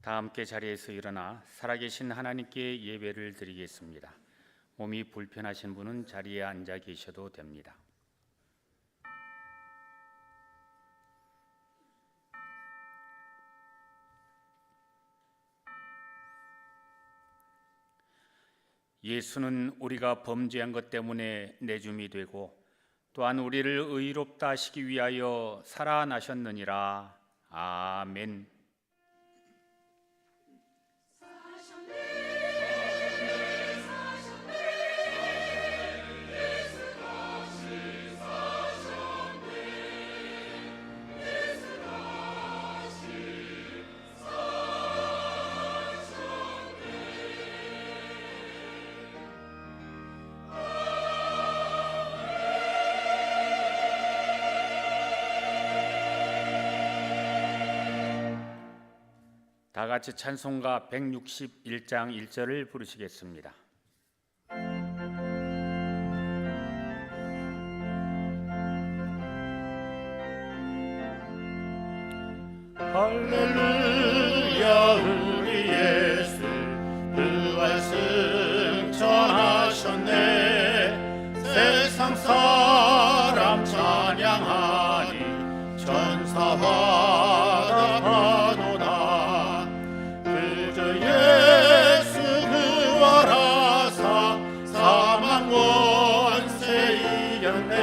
다 함께 자리에서 일어나 살아계신 하나님께 예배를 드리겠습니다. 몸이 불편하신 분은 자리에 앉아 계셔도 됩니다. 예수는 우리가 범죄한 것 때문에 내줌이 되고 또한 우리를 의롭다 하시기 위하여 살아나셨느니라. 아멘. 다 같이 찬송가 161장 1절을 부르시겠습니다. 할렐루야 우리 예수 부활 승천하셨네. 세상 사람 찬양하니 천사마다 파도나 그저 예수 부활하사 사망 원세 이겼네.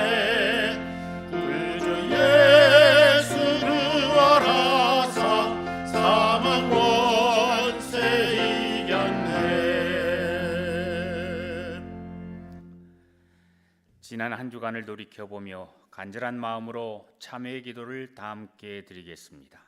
그저 예수 부활하사 사망 원세 이겼네. 지난 한 주간을 돌이켜보며 간절한 마음으로 참회의 기도를 다 함께 드리겠습니다.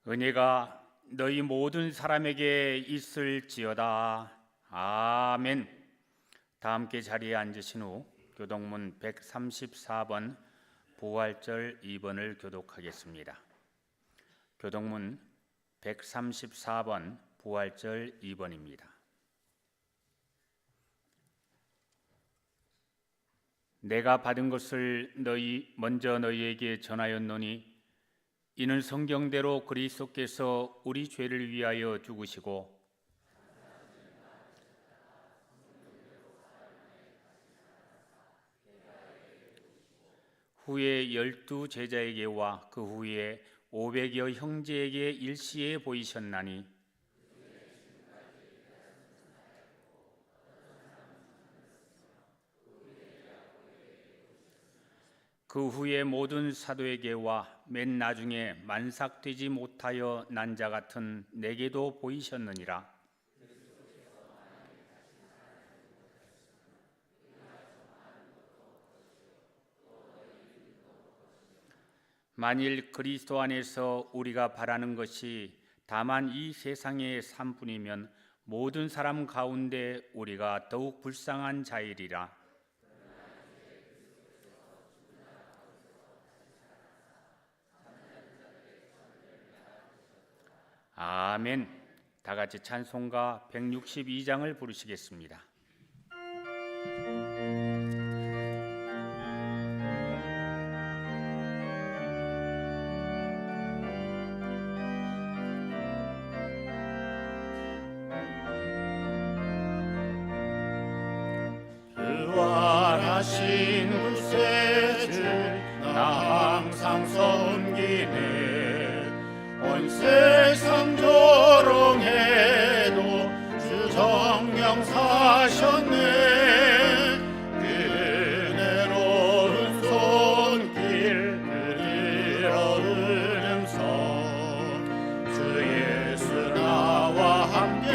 은혜가 너희 모든 사람에게 있을지어다. 아멘. 다 함께 자리에 앉으신 후 교독문 134번 부활절 2번을 교독하겠습니다. 교독문 134번 부활절 2번입니다. 내가 받은 것을 먼저 너희에게 전하였노니 이는 성경대로 그리스도께서 우리 죄를 위하여 죽으시고 후에 12 제자에게와 그 후에 500여 형제에게 일시에 보이셨나니 그 후에 모든 사도에게와 맨 나중에 만삭되지 못하여 난 자 같은 내게도 보이셨느니라. 만일 그리스도 안에서 우리가 바라는 것이 다만 이 세상의 삶뿐이면 모든 사람 가운데 우리가 더욱 불쌍한 자이리라. 아멘. 다 같이 찬송가 162장을 부르시겠습니다. 하신 구세주 나 항상 섬기네. 온 세상 조롱해도 주 정령 사셨네. 은혜로운 손길 그리러 음성 주 예수 나와 함께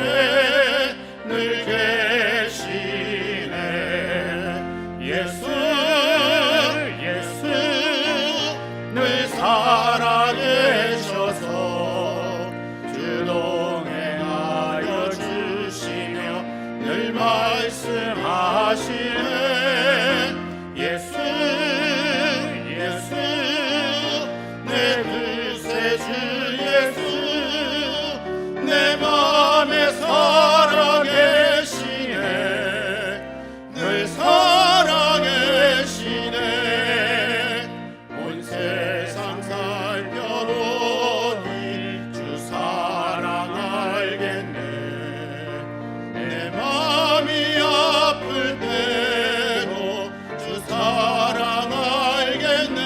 늘 계시네. 예수 늘 살아계셔서 주 동행하여 주시며 늘 말씀하시네. 예수 내 구세주 예수 내 맘에 살아계시네. 늘 살아계시네. 온 세상 살펴보니 주 사랑 알겠네. 내 맘이 아플 때도 주 사랑 알겠네.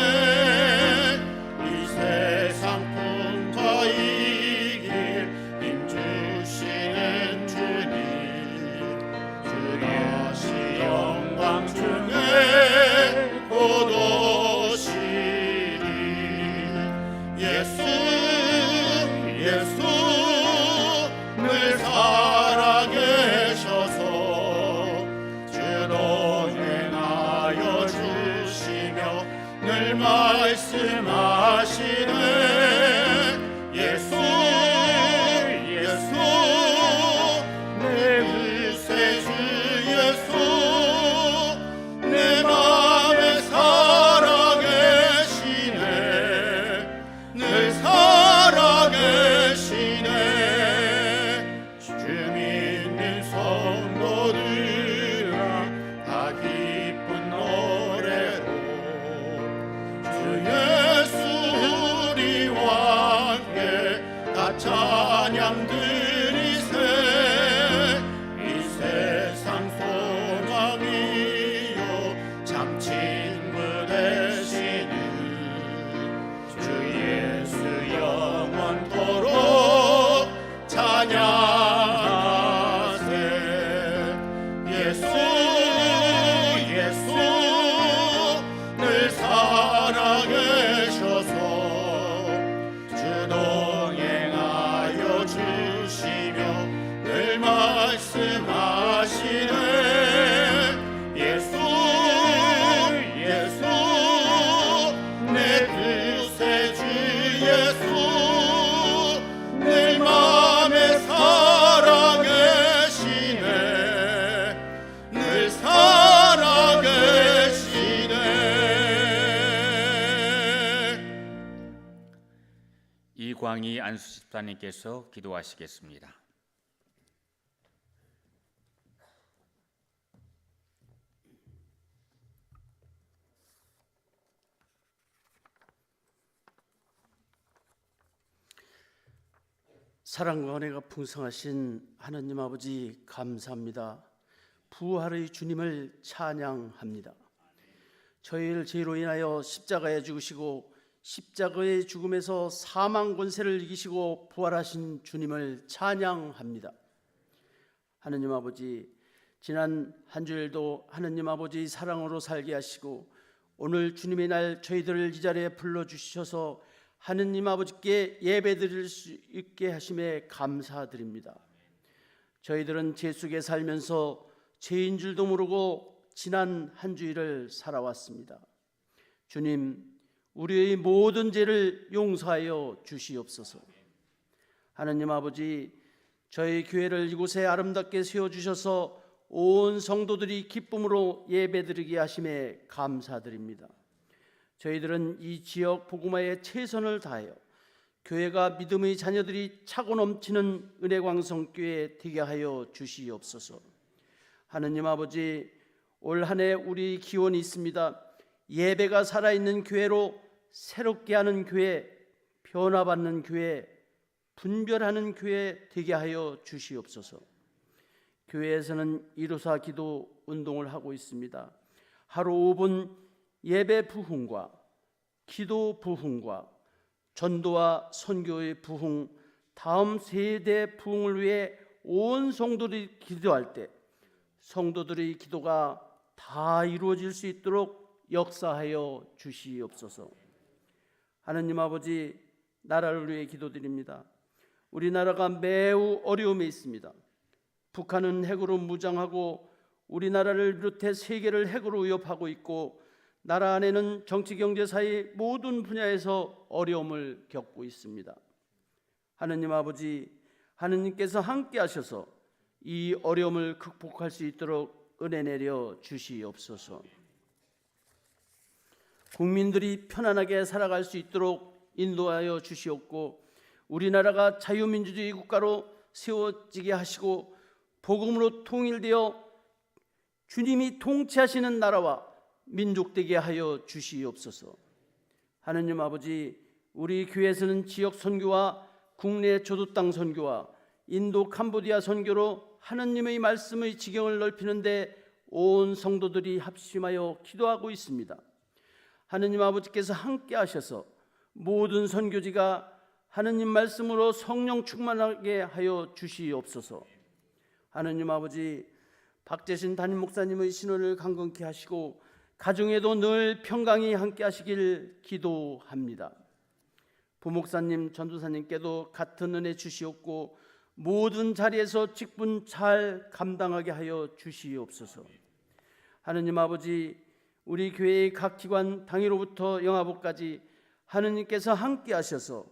이 세상 풍파 이길 힘 주시는 주님 주 다시 영광 중에 곧 오시리. 예수 늘 살아계셔서 주 동행하여 주시며 늘 말씀하시네. 예수 내 구세주 예수 내 맘에 살아계시네. 늘 살아계시네. 주 믿는 성도들아 다 기쁜 노래로 주 예수 우리와 함께 다 찬양 드리세. 이 세상 소망이요 참 친구 되시는 주 예수 영원토록 찬양하세. 예수 늘 살아계셔서 주 동행하여 주시며 늘 말씀하시네. 예수 내 구세주 예수 늘 맘에 살아계시네. 늘 살아계시네. 이광희 안수집사님께서 기도하시겠습니다. 사랑과 은혜가 풍성하신 하느님 아버지 감사합니다. 부활의 주님을 찬양합니다. 저희를 죄로 인하여 십자가에 죽으시고 십자가의 죽음에서 사망 권세를 이기시고 부활하신 주님을 찬양합니다. 하느님 아버지, 지난 한 주일도 하느님 아버지 사랑으로 살게 하시고 오늘 주님의 날 저희들을 이 자리에 불러주셔서 하느님 아버지께 예배드릴 수 있게 하심에 감사드립니다. 저희들은 죄 속에 살면서 죄인 줄도 모르고 지난 한 주일을 살아왔습니다. 주님, 우리의 모든 죄를 용서하여 주시옵소서. 하느님 아버지, 저희 교회를 이곳에 아름답게 세워주셔서 온 성도들이 기쁨으로 예배드리게 하심에 감사드립니다. 저희들은 이 지역 복음화에 최선을 다하여 교회가 믿음의 자녀들이 차고 넘치는 은혜광성교회 되게 하여 주시옵소서. 하느님 아버지, 올 한 해 우리 기원이 있습니다. 예배가 살아있는 교회로 새롭게 하는 교회, 변화받는 교회, 분별하는 교회 되게 하여 주시옵소서. 교회에서는 이루사 기도 운동을 하고 있습니다. 하루 5분 예배 부흥과 기도 부흥과 전도와 선교의 부흥, 다음 세대 부흥을 위해 온 성도들이 기도할 때 성도들의 기도가 다 이루어질 수 있도록 역사하여 주시옵소서. 하느님 아버지, 나라를 위해 기도드립니다. 우리나라가 매우 어려움에 있습니다. 북한은 핵으로 무장하고 우리나라를 비롯해 세계를 핵으로 위협하고 있고, 나라 안에는 정치, 경제, 사회 모든 분야에서 어려움을 겪고 있습니다. 하느님 아버지, 하느님께서 함께 하셔서 이 어려움을 극복할 수 있도록 은혜 내려 주시옵소서. 국민들이 편안하게 살아갈 수 있도록 인도하여 주시옵고, 우리나라가 자유민주주의 국가로 세워지게 하시고 복음으로 통일되어 주님이 통치하시는 나라와 민족 되게 하여 주시옵소서. 하느님 아버지, 우리 교회에서는 지역 선교와 국내 조도 땅 선교와 인도 캄보디아 선교로 하느님의 말씀의 지경을 넓히는데 온 성도들이 합심하여 기도하고 있습니다. 하느님 아버지께서 함께 하셔서 모든 선교지가 하느님 말씀으로 성령 충만하게 하여 주시옵소서. 하느님 아버지, 박재신 담임 목사님의 신원을 강건케 하시고 가정에도 늘 평강히 함께 하시길 기도합니다. 부목사님, 전도사님께도 같은 은혜 주시옵고 모든 자리에서 직분 잘 감당하게 하여 주시옵소서. 하느님 아버지, 우리 교회의 각 기관 당회로부터 영화부까지 하느님께서 함께 하셔서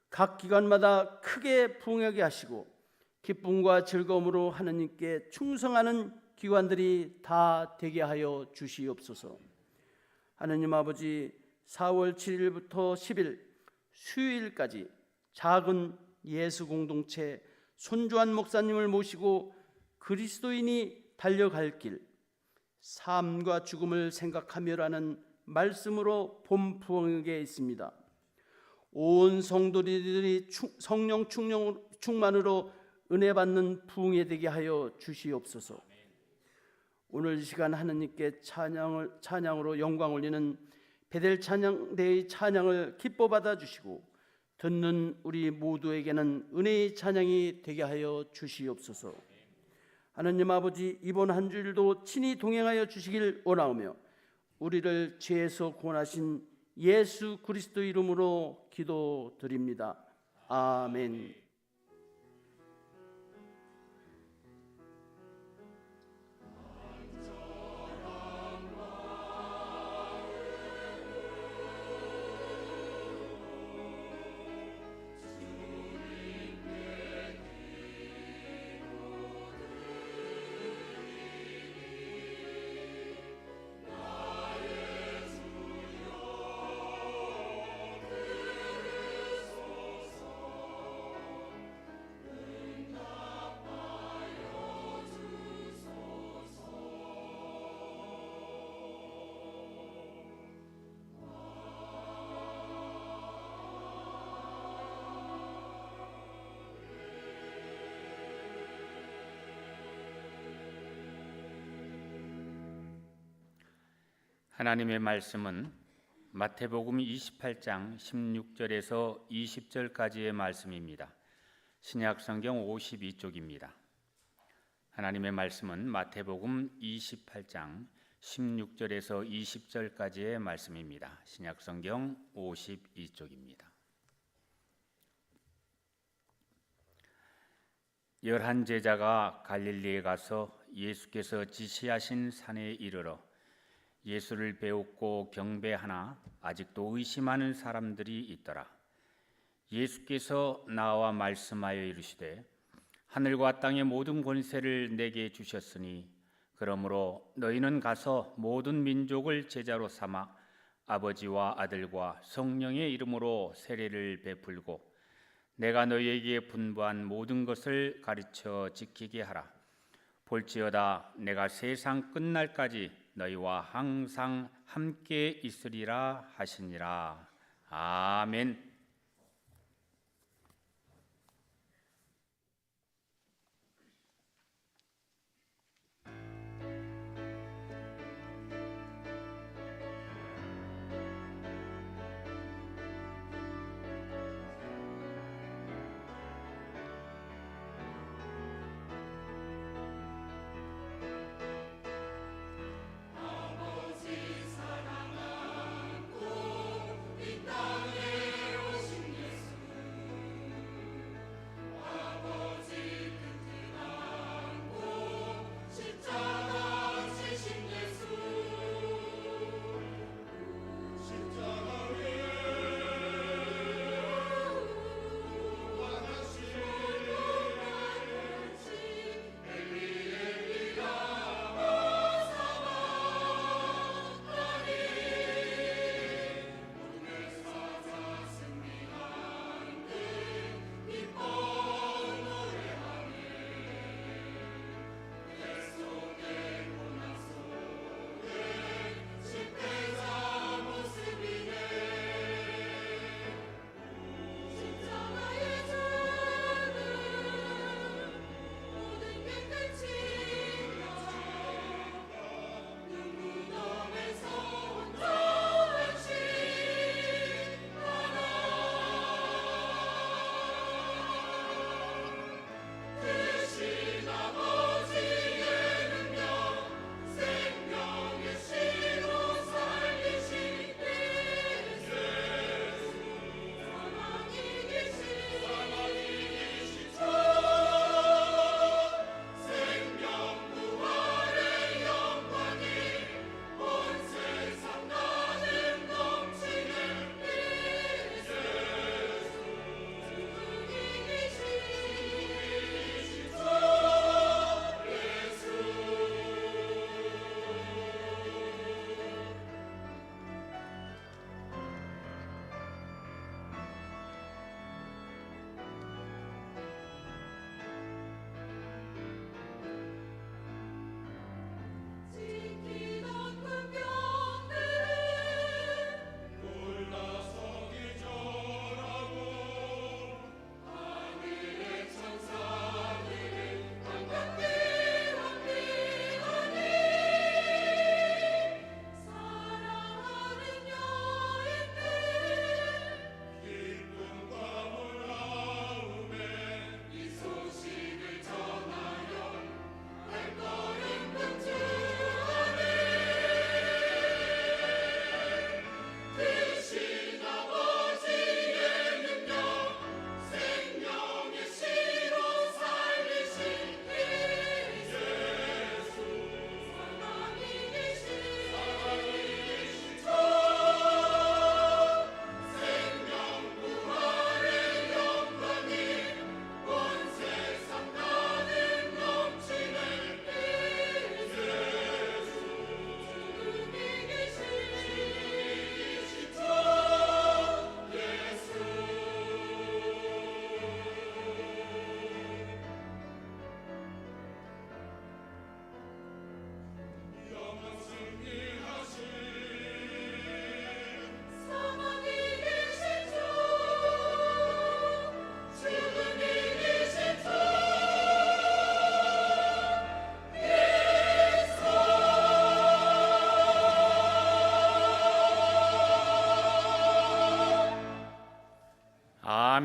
각 기관마다 크게 부흥하게 하시고 기쁨과 즐거움으로 하느님께 충성하는 기관들이 다 되게 하여 주시옵소서. 하느님 아버지, 4월 7일부터 10일 수요일까지 작은 예수 공동체 손주한 목사님을 모시고 그리스도인이 달려갈 길, 삶과 죽음을 생각하며라는 말씀으로 봄 부흥회가 있습니다. 온 성도들이 성령 충만으로 은혜 받는 부흥회 되게 하여 주시옵소서. 오늘 이 시간 하느님께 찬양으로 영광 올리는 베델 찬양대의 찬양을 기뻐 받아 주시고 듣는 우리 모두에게는 은혜의 찬양이 되게 하여 주시옵소서. 하느님 아버지, 이번 한 주일도 친히 동행하여 주시길 원하오며 우리를 죄에서 구원하신 예수 그리스도 이름으로 기도드립니다. 아멘. 하나님의 말씀은 마태복음 28장 16절에서 20절까지의 말씀입니다. 신약성경 52쪽입니다. 하나님의 말씀은 마태복음 28장 16절에서 20절까지의 말씀입니다. 신약성경 52쪽입니다. 11 제자가 갈릴리에 가서 예수께서 지시하신 산에 이르러 예수를 배웠고 경배하나 아직도 의심하는 사람들이 있더라. 예수께서 나와 말씀하여 이르시되 하늘과 땅의 모든 권세를 내게 주셨으니 그러므로 너희는 가서 모든 민족을 제자로 삼아 아버지와 아들과 성령의 이름으로 세례를 베풀고 내가 너희에게 분부한 모든 것을 가르쳐 지키게 하라. 볼지어다 내가 세상 끝날까지 너희와 항상 함께 있으리라 하시니라. 아멘.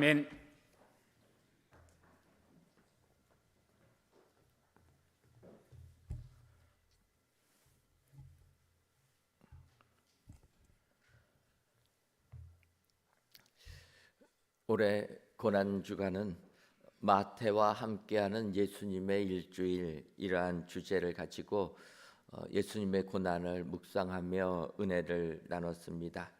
아멘. 올해 고난 주간은 마태와 함께하는 예수님의 일주일, 이러한 주제를 가지고 예수님의 고난을 묵상하며 은혜를 나눴습니다.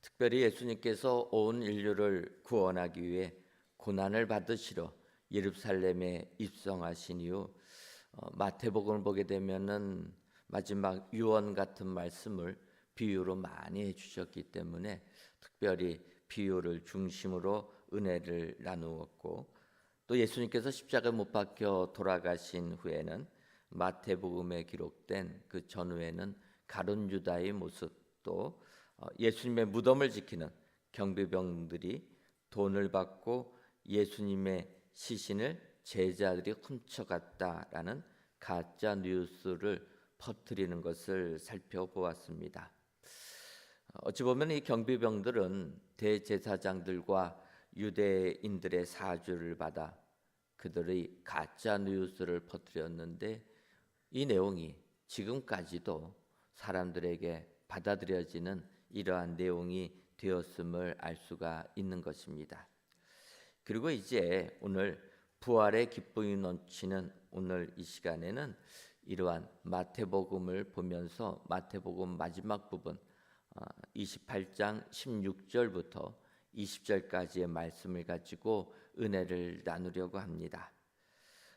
특별히 예수님께서 온 인류를 구원하기 위해 고난을 받으시러 예루살렘에 입성하신 이후 마태복음을 보게 되면은 마지막 유언 같은 말씀을 비유로 많이 해주셨기 때문에 특별히 비유를 중심으로 은혜를 나누었고, 또 예수님께서 십자가에 못 박혀 돌아가신 후에는 마태복음에 기록된 그 전후에는 가룟 유다의 모습, 또 예수님의 무덤을 지키는 경비병들이 돈을 받고 예수님의 시신을 제자들이 훔쳐갔다라는 가짜 뉴스를 퍼뜨리는 것을 살펴보았습니다. 어찌 보면 이 경비병들은 대제사장들과 유대인들의 사주를 받아 그들의 가짜 뉴스를 퍼뜨렸는데, 이 내용이 지금까지도 사람들에게 받아들여지는 이러한 내용이 되었음을 알 수가 있는 것입니다. 그리고 이제 오늘 부활의 기쁨이 넘치는 오늘 이 시간에는 이러한 마태복음을 보면서 마태복음 마지막 부분 28장 16절부터 20절까지의 말씀을 가지고 은혜를 나누려고 합니다.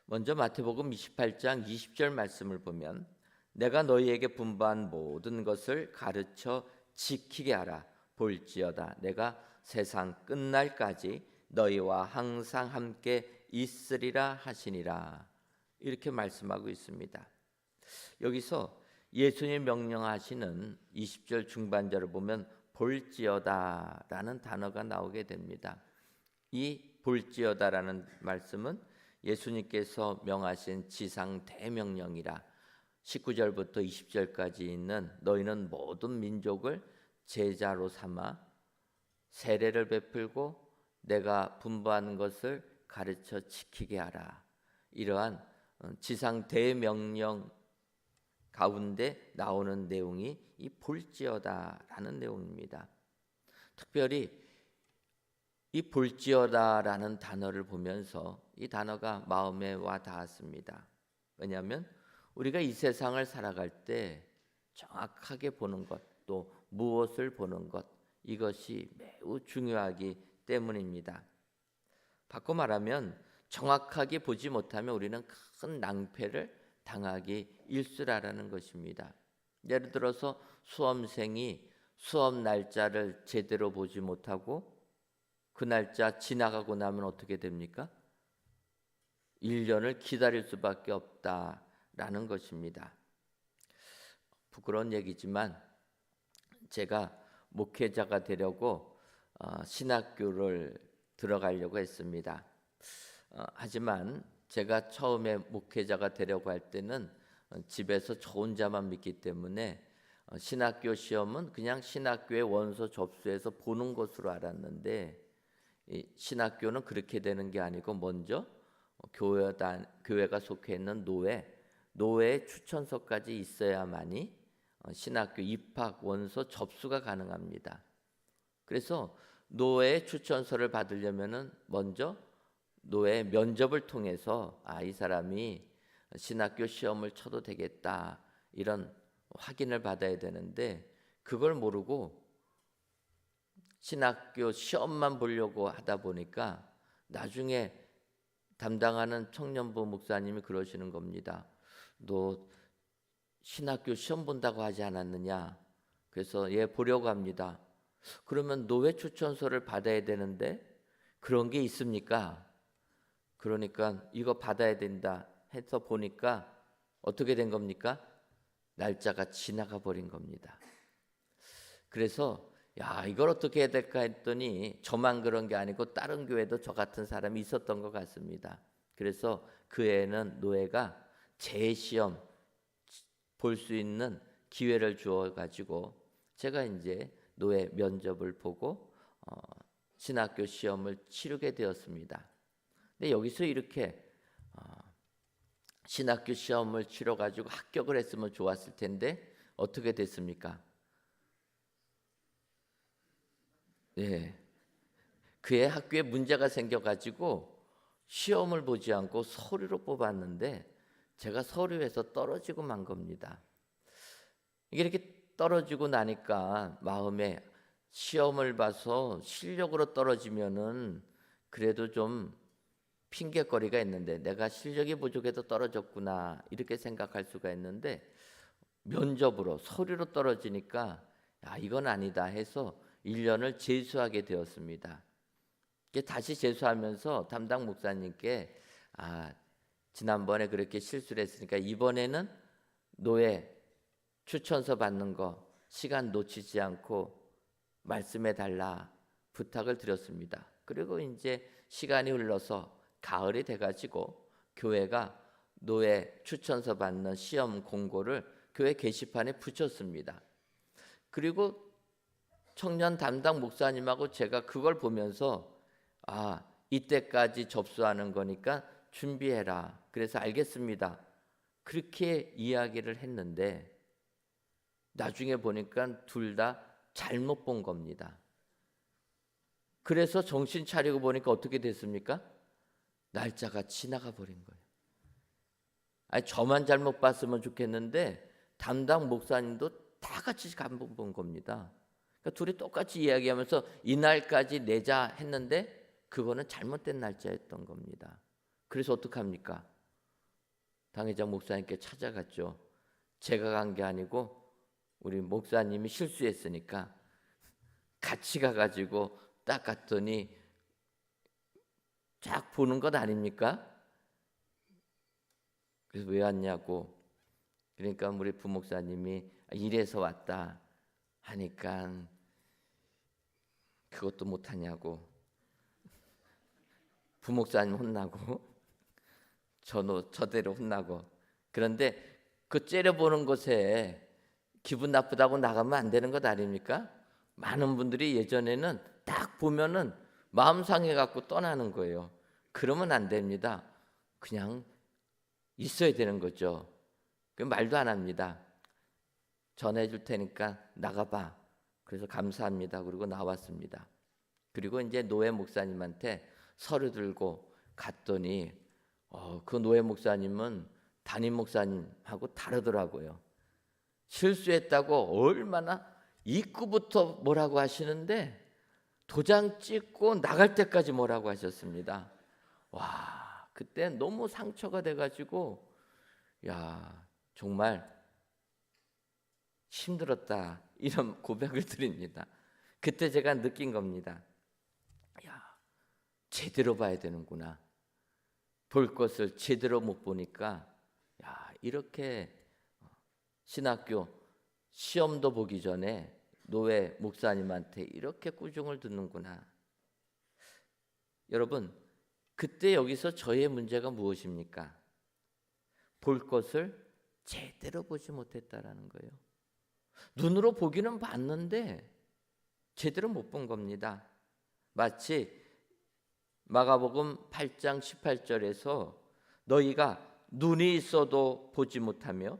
먼저 마태복음 28장 20절 말씀을 보면, 내가 너희에게 분부한 모든 것을 가르쳐 지키게 하라. 볼지어다 내가 세상 끝날까지 너희와 항상 함께 있으리라 하시니라. 이렇게 말씀하고 있습니다. 여기서 예수님 명령하시는 20절 중반절을 보면 볼지어다라는 단어가 나오게 됩니다. 이 볼지어다라는 말씀은 예수님께서 명하신 지상 대명령이라 19절부터 20절까지 있는 너희는 모든 민족을 제자로 삼아 세례를 베풀고 내가 분부하는 것을 가르쳐 지키게 하라. 이러한 지상 대명령 가운데 나오는 내용이 이 볼지어다라는 내용입니다. 특별히 이 볼지어다라는 단어를 보면서 이 단어가 마음에 와 닿았습니다. 왜냐하면 우리가 이 세상을 살아갈 때 정확하게 보는 것, 또 무엇을 보는 것, 이것이 매우 중요하기 때문입니다. 바꿔 말하면 정확하게 보지 못하면 우리는 큰 낭패를 당하기 일쑤라라는 것입니다. 예를 들어서 수험생이 수업 날짜를 제대로 보지 못하고 그 날짜 지나가고 나면 어떻게 됩니까? 1년을 기다릴 수밖에 없다라는 것입니다. 부끄러운 얘기지만 제가 목회자가 되려고 신학교를 들어가려고 했습니다. 하지만 제가 처음에 목회자가 되려고 할 때는 집에서 저 혼자만 믿기 때문에 신학교 시험은 그냥 신학교에 원서 접수해서 보는 것으로 알았는데, 신학교는 그렇게 되는 게 아니고 먼저 교회가 속해 있는 노회의 추천서까지 있어야만이 신학교 입학 원서 접수가 가능합니다. 그래서 노회의 추천서를 받으려면은 먼저 노회 면접을 통해서 이 사람이 신학교 시험을 쳐도 되겠다 이런 확인을 받아야 되는데, 그걸 모르고 신학교 시험만 보려고 하다 보니까 나중에 담당하는 청년부 목사님이 그러시는 겁니다. 너 신학교 시험 본다고 하지 않았느냐? 그래서 보려고 합니다. 그러면 노회 추천서를 받아야 되는데 그런 게 있습니까? 그러니까 이거 받아야 된다 해서 보니까 어떻게 된 겁니까? 날짜가 지나가 버린 겁니다. 그래서 이걸 어떻게 해야 될까 했더니 저만 그런 게 아니고 다른 교회도 저 같은 사람이 있었던 것 같습니다. 그래서 그 애는 노회가 재시험 볼 수 있는 기회를 주어 가지고 제가 이제 노회 면접을 보고 신학교 시험을 치르게 되었습니다. 근데 여기서 이렇게 신학교 시험을 치러 가지고 합격을 했으면 좋았을 텐데 어떻게 됐습니까? 네, 그의 학교에 문제가 생겨가지고 시험을 보지 않고 서류로 뽑았는데 제가 서류에서 떨어지고 만 겁니다. 이게 이렇게 떨어지고 나니까 마음에 시험을 봐서 실력으로 떨어지면은 그래도 좀 핑계거리가 있는데 내가 실력이 부족해서 떨어졌구나 이렇게 생각할 수가 있는데 면접으로 서류로 떨어지니까 이건 아니다 해서 1년을 재수하게 되었습니다. 다시 재수하면서 담당 목사님께 지난번에 그렇게 실수를 했으니까 이번에는 노예 추천서 받는 거 시간 놓치지 않고 말씀해 달라 부탁을 드렸습니다. 그리고 이제 시간이 흘러서 가을이 돼가지고 교회가 노예 추천서 받는 시험 공고를 교회 게시판에 붙였습니다. 그리고 청년 담당 목사님하고 제가 그걸 보면서 이때까지 접수하는 거니까 준비해라. 그래서 알겠습니다. 그렇게 이야기를 했는데 나중에 보니까 둘 다 잘못 본 겁니다. 그래서 정신 차리고 보니까 어떻게 됐습니까? 날짜가 지나가 버린 거예요. 저만 잘못 봤으면 좋겠는데 담당 목사님도 다 같이 잘못 본 겁니다. 그러니까 둘이 똑같이 이야기하면서 이날까지 내자 했는데 그거는 잘못된 날짜였던 겁니다. 그래서 어떡합니까? 당회장 목사님께 찾아갔죠. 제가 간 게 아니고 우리 목사님이 실수했으니까 같이 가가지고 딱 갔더니 쫙 보는 것 아닙니까? 그래서 왜 왔냐고. 그러니까 우리 부목사님이 일해서 왔다 하니까 그것도 못하냐고. 부목사님 혼나고 저대로 혼나고. 그런데 그 째려보는 것에 기분 나쁘다고 나가면 안 되는 것 아닙니까? 많은 분들이 예전에는 딱 보면은 마음 상해 갖고 떠나는 거예요. 그러면 안 됩니다. 그냥 있어야 되는 거죠. 그 말도 안 합니다. 전해줄 테니까 나가봐. 그래서 감사합니다. 그리고 나왔습니다. 그리고 이제 노예 목사님한테 서류 들고 갔더니 그 노예 목사님은 담임 목사님하고 다르더라고요. 실수했다고 얼마나 입구부터 뭐라고 하시는데 도장 찍고 나갈 때까지 뭐라고 하셨습니다. 와, 그때 너무 상처가 돼가지고 정말 힘들었다 이런 고백을 드립니다. 그때 제가 느낀 겁니다. 제대로 봐야 되는구나. 볼 것을 제대로 못 보니까 이렇게 신학교 시험도 보기 전에 노예 목사님한테 이렇게 꾸중을 듣는구나. 여러분, 그때 여기서 저의 문제가 무엇입니까? 볼 것을 제대로 보지 못했다라는 거예요. 눈으로 보기는 봤는데 제대로 못 본 겁니다. 마치 마가복음 8장 18절에서 너희가 눈이 있어도 보지 못하며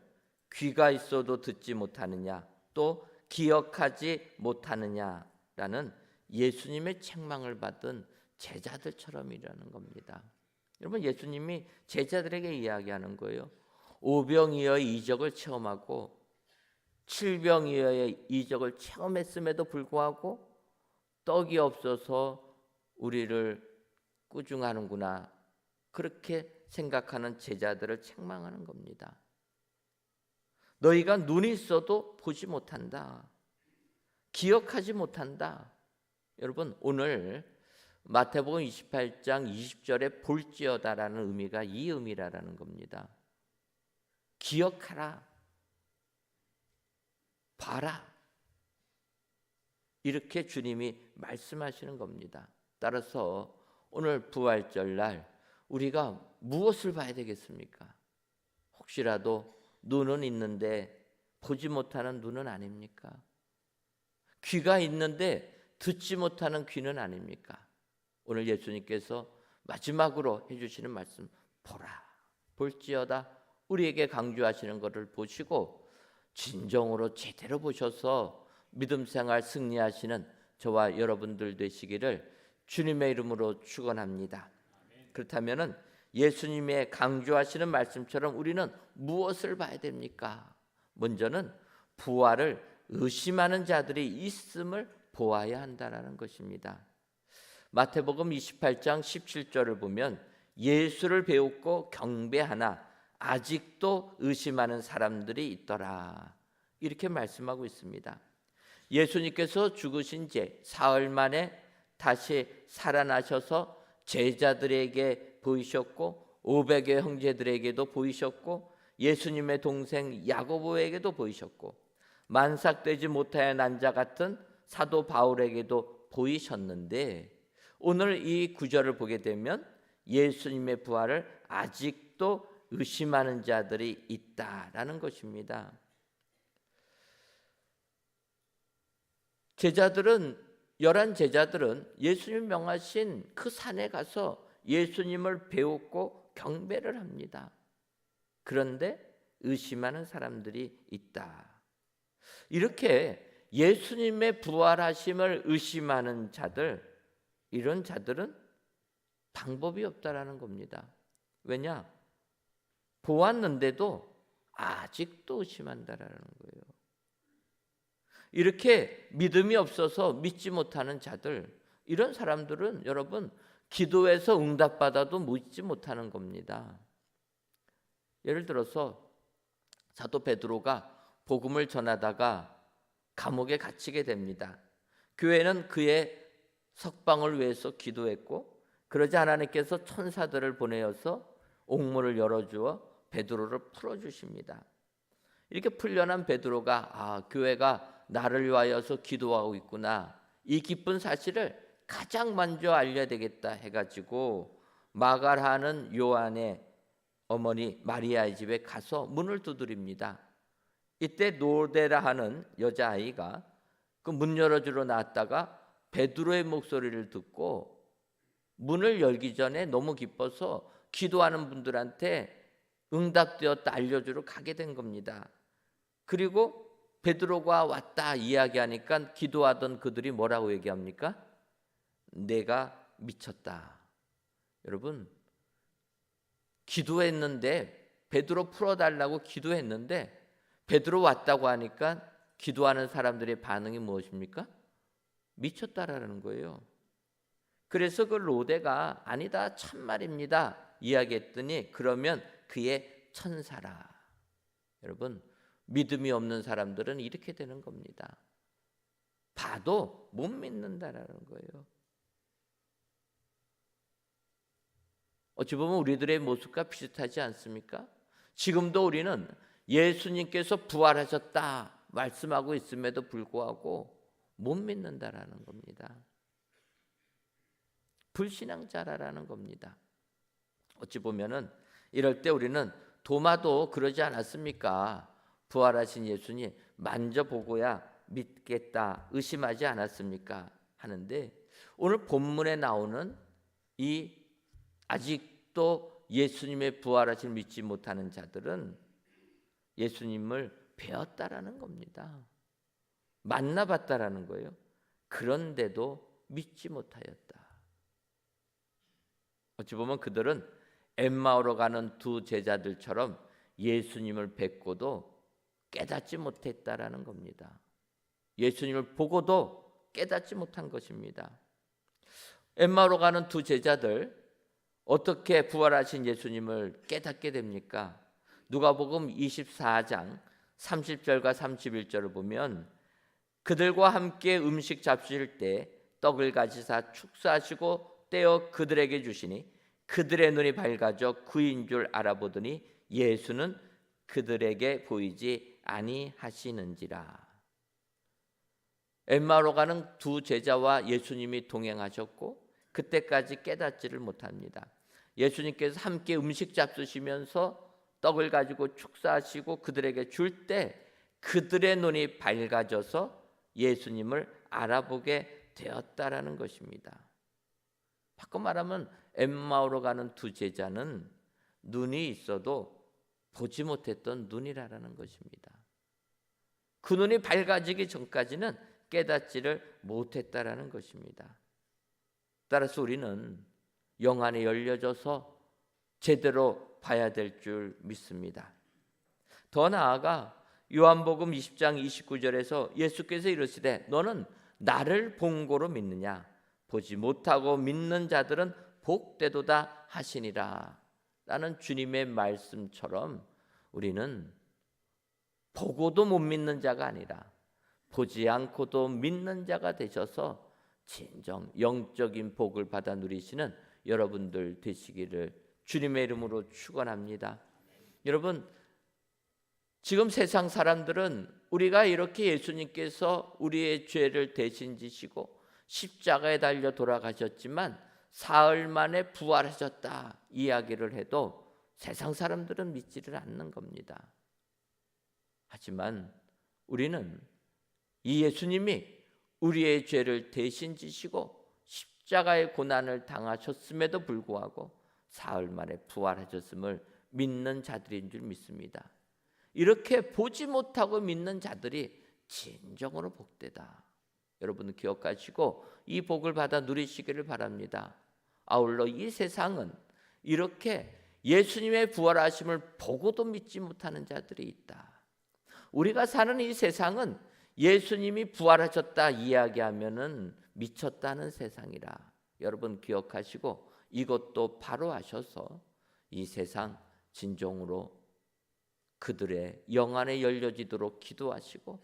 귀가 있어도 듣지 못하느냐 또 기억하지 못하느냐라는 예수님의 책망을 받은 제자들처럼이라는 겁니다. 여러분, 예수님이 제자들에게 이야기하는 거예요. 오병이어의 이적을 체험하고 칠병이어의 이적을 체험했음에도 불구하고 떡이 없어서 우리를 꾸중하는구나. 그렇게 생각하는 제자들을 책망하는 겁니다. 너희가 눈이 있어도 보지 못한다. 기억하지 못한다. 여러분, 오늘 마태복음 28장 20절에 볼지어다라는 의미가 이 의미라는 겁니다. 기억하라. 봐라. 이렇게 주님이 말씀하시는 겁니다. 따라서 오늘 부활절날 우리가 무엇을 봐야 되겠습니까? 혹시라도 눈은 있는데 보지 못하는 눈은 아닙니까? 귀가 있는데 듣지 못하는 귀는 아닙니까? 오늘 예수님께서 마지막으로 해주시는 말씀, 보라, 볼지어다. 우리에게 강조하시는 것을 보시고 진정으로 제대로 보셔서 믿음 생활 승리하시는 저와 여러분들 되시기를 주님의 이름으로 축원합니다. 그렇다면은 예수님의 강조하시는 말씀처럼 우리는 무엇을 봐야 됩니까? 먼저는 부활을 의심하는 자들이 있음을 보아야 한다는 것입니다. 마태복음 28장 17절을 보면 예수를 배웠고 경배하나 아직도 의심하는 사람들이 있더라, 이렇게 말씀하고 있습니다. 예수님께서 죽으신 지 사흘 만에 다시 살아나셔서 제자들에게 보이셨고 500의 형제들에게도 보이셨고 예수님의 동생 야고보에게도 보이셨고 만삭되지 못하여 난 자 같은 사도 바울에게도 보이셨는데, 오늘 이 구절을 보게 되면 예수님의 부활을 아직도 의심하는 자들이 있다라는 것입니다. 열한 제자들은 예수님 명하신 그 산에 가서 예수님을 배웠고 경배를 합니다. 그런데 의심하는 사람들이 있다. 이렇게 예수님의 부활하심을 의심하는 자들, 이런 자들은 방법이 없다라는 겁니다. 왜냐? 보았는데도 아직도 의심한다라는 거예요. 이렇게 믿음이 없어서 믿지 못하는 자들, 이런 사람들은 여러분 기도해서 응답받아도 믿지 못하는 겁니다. 예를 들어서 사도 베드로가 복음을 전하다가 감옥에 갇히게 됩니다. 교회는 그의 석방을 위해서 기도했고, 그러자 하나님께서 천사들을 보내어서 옥문을 열어주어 베드로를 풀어주십니다. 이렇게 풀려난 베드로가 교회가 나를 위하여서 기도하고 있구나, 이 기쁜 사실을 가장 먼저 알려야 되겠다 해가지고 마갈하는 요한의 어머니 마리아의 집에 가서 문을 두드립니다. 이때 노데라 하는 여자아이가 그 문 열어주러 나왔다가 베드로의 목소리를 듣고 문을 열기 전에 너무 기뻐서 기도하는 분들한테 응답되었다 알려주러 가게 된 겁니다. 그리고 베드로가 왔다 이야기하니까 기도하던 그들이 뭐라고 얘기합니까? 내가 미쳤다. 여러분, 기도했는데, 베드로 풀어달라고 기도했는데 베드로 왔다고 하니까 기도하는 사람들의 반응이 무엇입니까? 미쳤다라는 거예요. 그래서 그 로데가 아니다, 참말입니다 이야기했더니 그러면 그의 천사라. 여러분, 믿음이 없는 사람들은 이렇게 되는 겁니다. 봐도 못 믿는다라는 거예요. 어찌 보면 우리들의 모습과 비슷하지 않습니까? 지금도 우리는 예수님께서 부활하셨다 말씀하고 있음에도 불구하고 못 믿는다라는 겁니다. 불신앙자라는 겁니다. 어찌 보면은 이럴 때 우리는 도마도 그러지 않았습니까? 부활하신 예수님 만져보고야 믿겠다 의심하지 않았습니까? 하는데 오늘 본문에 나오는 이 아직도 예수님의 부활하심을 믿지 못하는 자들은 예수님을 배웠다라는 겁니다. 만나봤다라는 거예요. 그런데도 믿지 못하였다. 어찌 보면 그들은 엠마오로 가는 두 제자들처럼 예수님을 뵙고도 깨닫지 못했다라는 겁니다. 예수님을 보고도 깨닫지 못한 것입니다. 엠마오로 가는 두 제자들, 어떻게 부활하신 예수님을 깨닫게 됩니까? 누가복음 24장 30절과 31절을 보면 그들과 함께 음식 잡수실 때 떡을 가지사 축사하시고 떼어 그들에게 주시니 그들의 눈이 밝아져 그인 줄 알아보더니 예수는 그들에게 보이지 아니하시는지라. 엠마오로 가는 두 제자와 예수님이 동행하셨고 그때까지 깨닫지를 못합니다. 예수님께서 함께 음식 잡수시면서 떡을 가지고 축사하시고 그들에게 줄 때 그들의 눈이 밝아져서 예수님을 알아보게 되었다라는 것입니다. 바꿔 말하면 엠마오로 가는 두 제자는 눈이 있어도 보지 못했던 눈이라는 것입니다. 그 눈이 밝아지기 전까지는 깨닫지를 못했다라는 것입니다. 따라서 우리는 영안이 열려져서 제대로 봐야 될 줄 믿습니다. 더 나아가 요한복음 20장 29절에서 예수께서 이르시되 너는 나를 본고로 믿느냐 보지 못하고 믿는 자들은 복되도다 하시니라 라는 주님의 말씀처럼 우리는 보고도 못 믿는 자가 아니라 보지 않고도 믿는 자가 되셔서 진정 영적인 복을 받아 누리시는 여러분들 되시기를 주님의 이름으로 축원합니다. 여러분, 지금 세상 사람들은 우리가 이렇게 예수님께서 우리의 죄를 대신 지시고 십자가에 달려 돌아가셨지만 사흘 만에 부활하셨다 이야기를 해도 세상 사람들은 믿지를 않는 겁니다. 하지만 우리는 이 예수님이 우리의 죄를 대신 지시고 십자가의 고난을 당하셨음에도 불구하고 사흘 만에 부활하셨음을 믿는 자들인 줄 믿습니다. 이렇게 보지 못하고 믿는 자들이 진정으로 복되다. 여러분 기억하시고 이 복을 받아 누리시기를 바랍니다. 아울러 이 세상은 이렇게 예수님의 부활하심을 보고도 믿지 못하는 자들이 있다. 우리가 사는 이 세상은 예수님이 부활하셨다 이야기하면은 미쳤다는 세상이라 여러분 기억하시고 이것도 바로 하셔서 이 세상 진정으로 그들의 영안에 열려지도록 기도하시고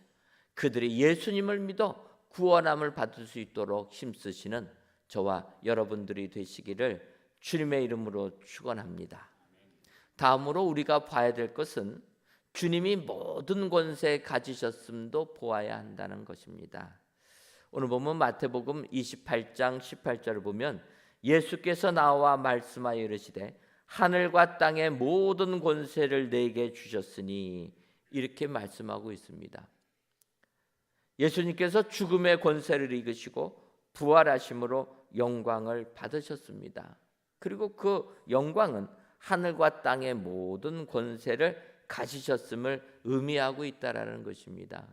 그들이 예수님을 믿어 구원함을 받을 수 있도록 힘쓰시는 저와 여러분들이 되시기를 주님의 이름으로 축원합니다. 다음으로 우리가 봐야 될 것은 주님이 모든 권세 가지셨음도 보아야 한다는 것입니다. 오늘 보면 마태복음 28장 18절을 보면 예수께서 나와 말씀하여 이르시되 하늘과 땅의 모든 권세를 내게 주셨으니 이렇게 말씀하고 있습니다. 예수님께서 죽음의 권세를 이기시고 부활하심으로 영광을 받으셨습니다. 그리고 그 영광은 하늘과 땅의 모든 권세를 가지셨음을 의미하고 있다라는 것입니다.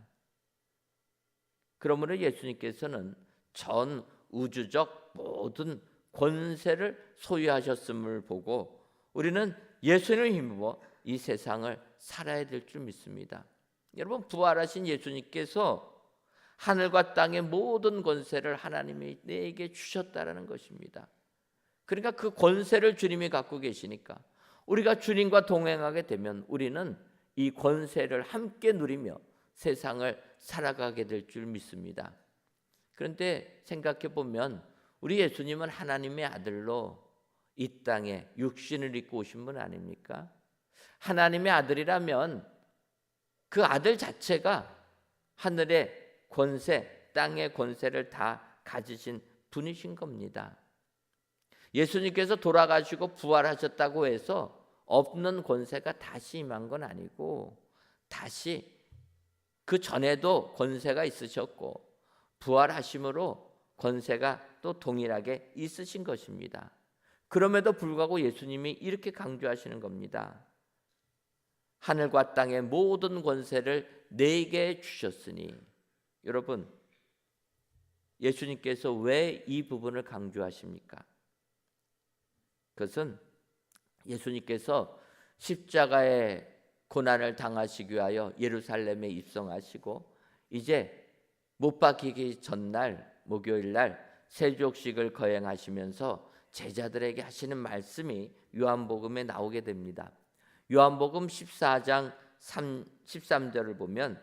그러므로 예수님께서는 전 우주적 모든 권세를 소유하셨음을 보고 우리는 예수님을 힘입어 이 세상을 살아야 될 줄 믿습니다. 여러분 부활하신 예수님께서 하늘과 땅의 모든 권세를 하나님이 내게 주셨다라는 것입니다. 그러니까 그 권세를 주님이 갖고 계시니까 우리가 주님과 동행하게 되면 우리는 이 권세를 함께 누리며 세상을 살아가게 될 줄 믿습니다. 그런데 생각해 보면 우리 예수님은 하나님의 아들로 이 땅에 육신을 입고 오신 분 아닙니까? 하나님의 아들이라면 그 아들 자체가 하늘의 권세, 땅의 권세를 다 가지신 분이신 겁니다. 예수님께서 돌아가시고 부활하셨다고 해서 없는 권세가 다시 임한 건 아니고 다시 그 전에도 권세가 있으셨고 부활하심으로 권세가 또 동일하게 있으신 것입니다. 그럼에도 불구하고 예수님이 이렇게 강조하시는 겁니다. 하늘과 땅의 모든 권세를 내게 주셨으니 여러분 예수님께서 왜 이 부분을 강조하십니까? 그것은 예수님께서 십자가의 고난을 당하시기 위하여 예루살렘에 입성하시고 이제 못 박히기 전날 목요일 날 세족식을 거행하시면서 제자들에게 하시는 말씀이 요한복음에 나오게 됩니다. 요한복음 14장 13절을 보면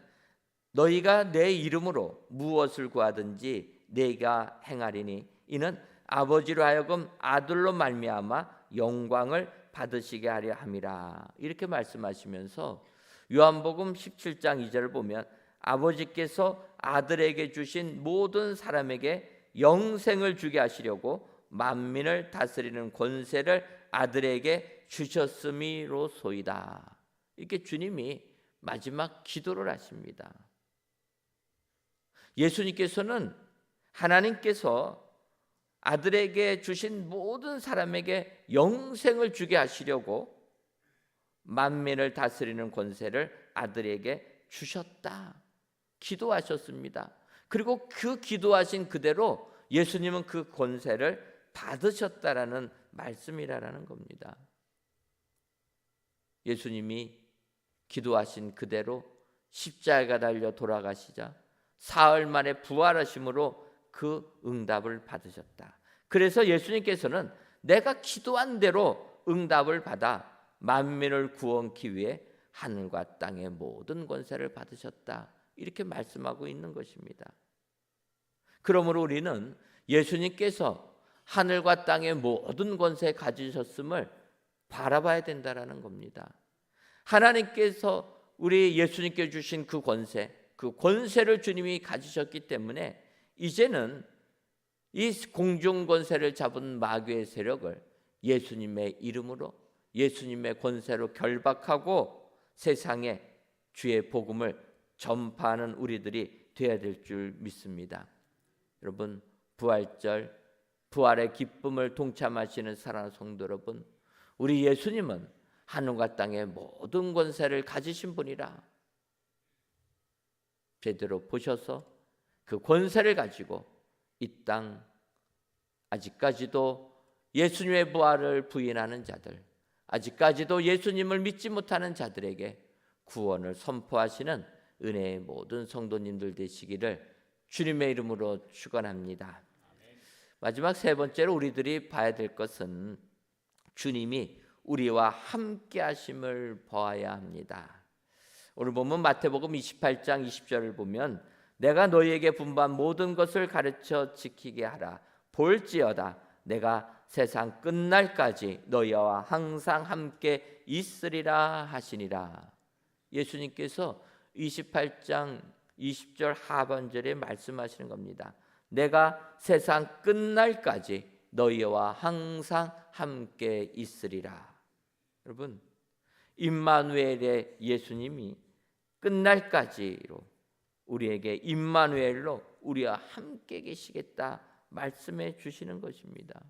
너희가 내 이름으로 무엇을 구하든지 내가 행하리니 이는 아버지로 하여금 아들로 말미암아 영광을 받으시게 하려 함이라 이렇게 말씀하시면서 요한복음 17장 2절을 보면 아버지께서 아들에게 주신 모든 사람에게 영생을 주게 하시려고 만민을 다스리는 권세를 아들에게 주셨음이로소이다. 이렇게 주님이 마지막 기도를 하십니다. 예수님께서는 하나님께서 아들에게 주신 모든 사람에게 영생을 주게 하시려고 만민을 다스리는 권세를 아들에게 주셨다. 기도하셨습니다. 그리고 그 기도하신 그대로 예수님은 그 권세를 받으셨다라는 말씀이라는 겁니다. 예수님이 기도하신 그대로 십자가에 달려 돌아가시자 사흘 만에 부활하심으로 그 응답을 받으셨다. 그래서 예수님께서는 내가 기도한 대로 응답을 받아 만민을 구원하기 위해 하늘과 땅의 모든 권세를 받으셨다. 이렇게 말씀하고 있는 것입니다. 그러므로 우리는 예수님께서 하늘과 땅의 모든 권세 가지셨음을 바라봐야 된다라는 겁니다. 하나님께서 우리 예수님께 주신 그 권세를 주님이 가지셨기 때문에 이제는 이 공중 권세를 잡은 마귀의 세력을 예수님의 이름으로 예수님의 권세로 결박하고 세상에 주의 복음을 전파하는 우리들이 되어야 될 줄 믿습니다. 여러분, 부활절 부활의 기쁨을 동참하시는 사랑하는 성도 여러분, 우리 예수님은 하늘과 땅의 모든 권세를 가지신 분이라. 제대로 보셔서 그 권세를 가지고 이 땅 아직까지도 예수님의 부활을 부인하는 자들, 아직까지도 예수님을 믿지 못하는 자들에게 구원을 선포하시는 은혜의 모든 성도님들 되시기를 주님의 이름으로 축원합니다. 마지막 세 번째로 우리들이 봐야 될 것은 주님이 우리와 함께 하심을 보아야 합니다. 오늘 보면 마태복음 28장 20절을 보면 내가 너희에게 분부한 모든 것을 가르쳐 지키게 하라. 볼지어다 내가 세상 끝날까지 너희와 항상 함께 있으리라 하시니라. 예수님께서 28장 20절 하반절에 말씀하시는 겁니다. 내가 세상 끝날까지 너희와 항상 함께 있으리라. 여러분, 임마누엘의 예수님이 끝날까지로 우리에게 임마누엘로 우리와 함께 계시겠다 말씀해 주시는 것입니다.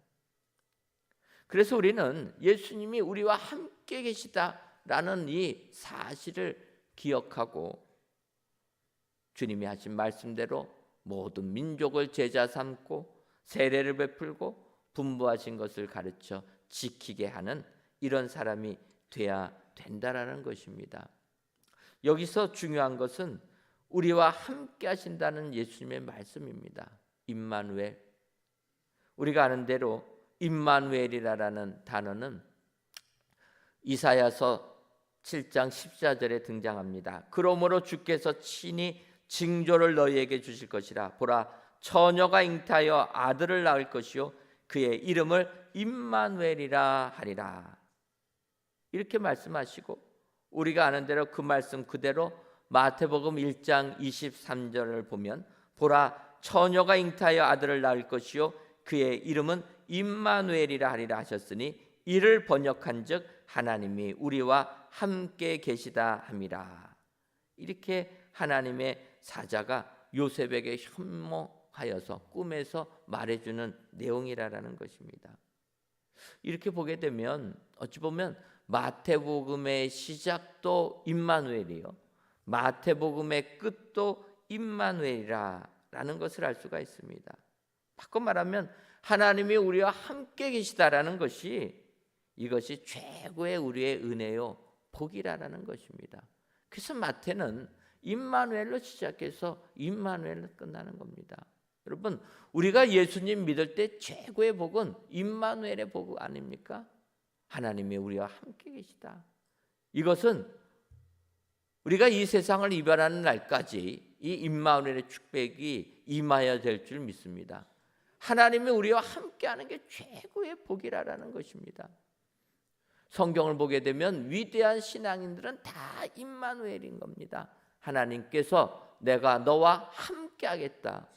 그래서 우리는 예수님이 우리와 함께 계시다라는 이 사실을 기억하고 주님이 하신 말씀대로 모든 민족을 제자 삼고 세례를 베풀고 분부하신 것을 가르쳐 지키게 하는 이런 사람이 돼야 된다라는 것입니다. 여기서 중요한 것은 우리와 함께 하신다는 예수님의 말씀입니다. 임마누엘. 우리가 아는 대로 임마누엘이라는 단어는 이사야서 7장 14절에 등장합니다. 그러므로 주께서 친히 징조를 너희에게 주실 것이라. 보라, 처녀가 잉태하여 아들을 낳을 것이요 그의 이름을 임마누엘이라 하리라. 이렇게 말씀하시고 우리가 아는 대로 그 말씀 그대로 마태복음 1장 23절을 보면 보라, 처녀가 잉태하여 아들을 낳을 것이요 그의 이름은 임마누엘이라 하리라 하셨으니 이를 번역한즉 하나님이 우리와 함께 계시다 함이라. 이렇게 하나님의 사자가 요셉에게 현몽하여서 꿈에서 말해주는 내용이라는 것입니다. 이렇게 보게 되면 어찌 보면 마태복음의 시작도 임마누엘이요 마태복음의 끝도 임마누엘이라는 것을 알 수가 있습니다. 바꿔 말하면 하나님이 우리와 함께 계시다라는 것이 이것이 최고의 우리의 은혜요 복이라는 것입니다. 그래서 마태는 임마누엘로 시작해서 임마누엘로 끝나는 겁니다. 여러분, 우리가 예수님 믿을 때 최고의 복은 임마누엘의 복 아닙니까? 하나님이 우리와 함께 계시다. 이것은 우리가 이 세상을 이별하는 날까지 이 임마누엘의 축복이 임하여야 될 줄 믿습니다. 하나님이 우리와 함께하는 게 최고의 복이라는 것입니다. 성경을 보게 되면 위대한 신앙인들은 다 임마누엘인 겁니다. 하나님께서 내가 너와 함께하겠다.